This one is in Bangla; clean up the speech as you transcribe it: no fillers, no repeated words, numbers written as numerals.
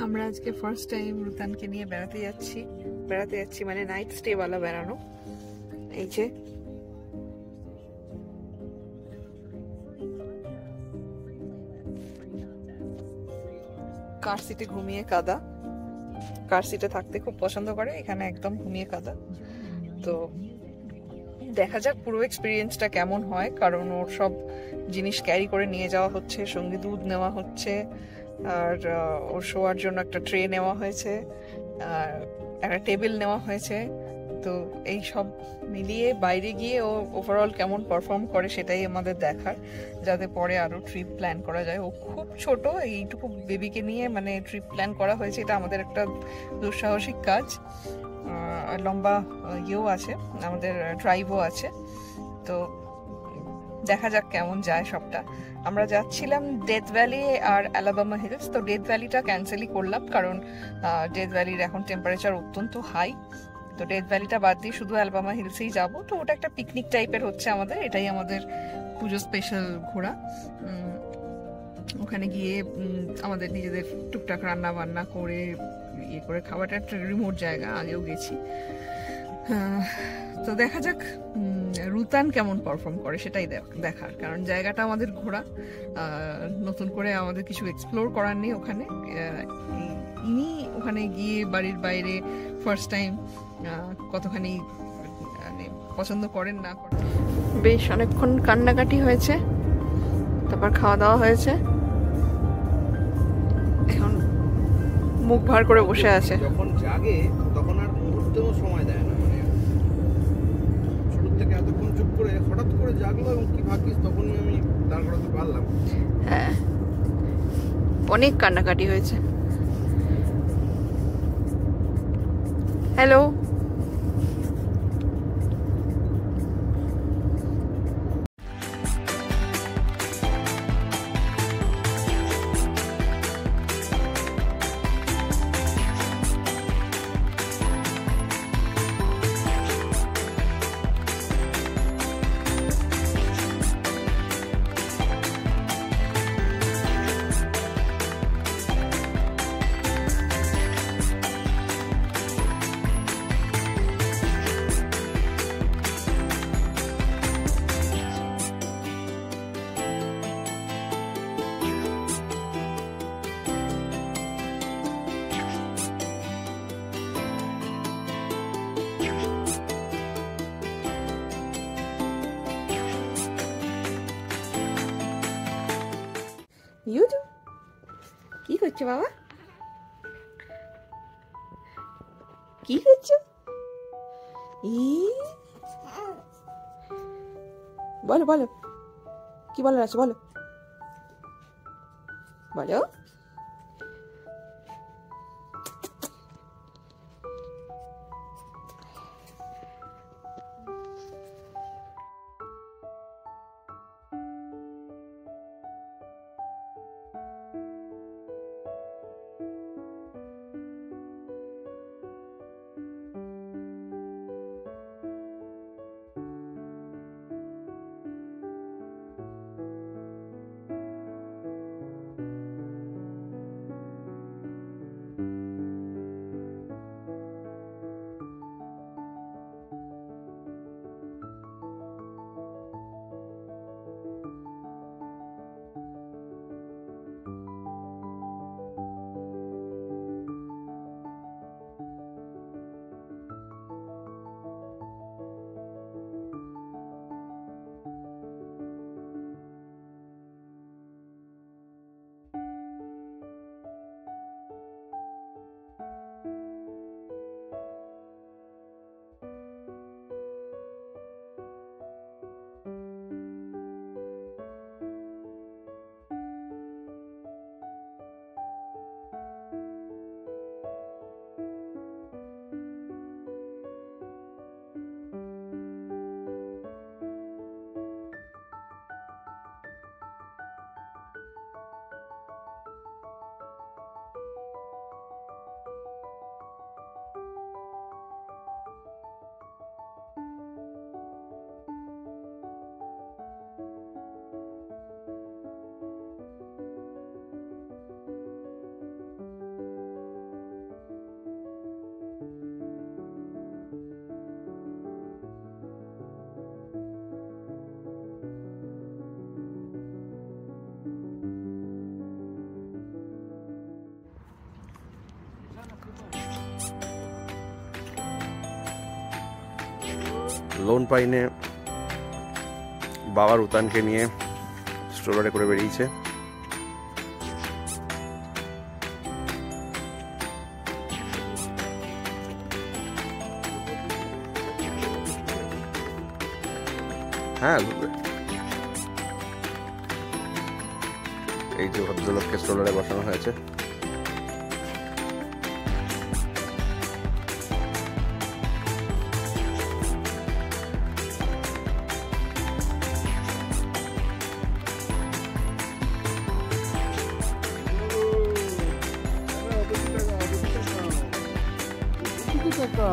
আমরা আজকে ফার্স্ট টাইম রুতানকে নিয়ে বেড়াতে যাচ্ছি মানে নাইট স্টে वाला বেড়ানো। এই যে কার সিটে ঘুমিয়ে কাদা, কার সিটে থাকতে খুব পছন্দ করে, এখানে একদম ঘুমিয়ে কাদা। তো দেখা যাক পুরো এক্সপিরিয়েন্সটা কেমন হয়, কারণ ওর সব জিনিস ক্যারি করে নিয়ে যাওয়া হচ্ছে, সঙ্গে দুধ নেওয়া হচ্ছে, আর ওর শোয়ার জন্য একটা ট্রে নেওয়া হয়েছে, আর একটা টেবিল নেওয়া হয়েছে। তো এই সব মিলিয়ে বাইরে গিয়ে ও ওভারঅল কেমন পারফর্ম করে সেটাই আমাদের দেখার, যাতে পরে আরও ট্রিপ প্ল্যান করা যায়। ও খুব ছোট, এইটুকু বেবিকে নিয়ে মানে ট্রিপ প্ল্যান করা হয়েছে, এটা আমাদের একটা দুঃসাহসিক কাজ। লম্বা ইয়েও আছে, আমাদের ড্রাইভও আছে। তো দেখা যাক কেমন যায় সবটা। আমরা যাচ্ছিলাম ডেথ ভ্যালি আর অ্যালাবামা হিলস। তো ডেথ ভ্যালিটা ক্যান্সেলই করলাম, কারণ ডেথ ভ্যালির এখন টেম্পারেচার অত্যন্ত হাই। তো ডেথ ভ্যালিটা বাদ দিয়ে শুধু অ্যালবামা হিলসেই যাব। তো ওটা একটা পিকনিক টাইপের হচ্ছে আমাদের, এটাই আমাদের পুজো স্পেশাল ঘোরা। ওখানে গিয়ে আমাদের নিজেদের টুকটাক রান্না বান্না করে ইয়ে করে খাওয়াটা একটা রিমোট জায়গা, আগেও গেছি। তো দেখা যাক রুতান কেমন পারফর্ম করে সেটাই দেখার, কারণ জায়গাটা আমাদের ঘোরা, নতুন করে আমাদের কিছু এক্সপ্লোর করার নেই ওখানে। ইনি ওখানে গিয়ে বাড়ির বাইরে ফার্স্ট টাইম কতখানি মানে পছন্দ করেন না করেন। বেশ অনেকক্ষণ কান্নাকাটি হয়েছে, তারপর খাওয়া দাওয়া হয়েছে, এখন মুখ ভার করে বসে আছে। যখন জাগে তখন আর মুহূর্তেও সময় দেয় না, মানে শুরু থেকে এতক্ষণ চুপ করে হঠাৎ করে জাগলো এবং কি ভাগ্যিস তখনই আমি দাঁড় করাতে পারলাম। হ্যাঁ, অনেক কান্নাকাটি হয়েছে। হ্যালো, ইউটু কি করছো বাবা, কি করছো? বলো বলো, কি বলার আছে বলো বলো। লোন পাইনে বাবার উতানকে নিয়ে স্ট্রোলারে করে বেরিয়েছে। হ্যাঁ, এই যে ভদ্রলোককে স্ট্রোলারে বসানো হয়েছে। টাকা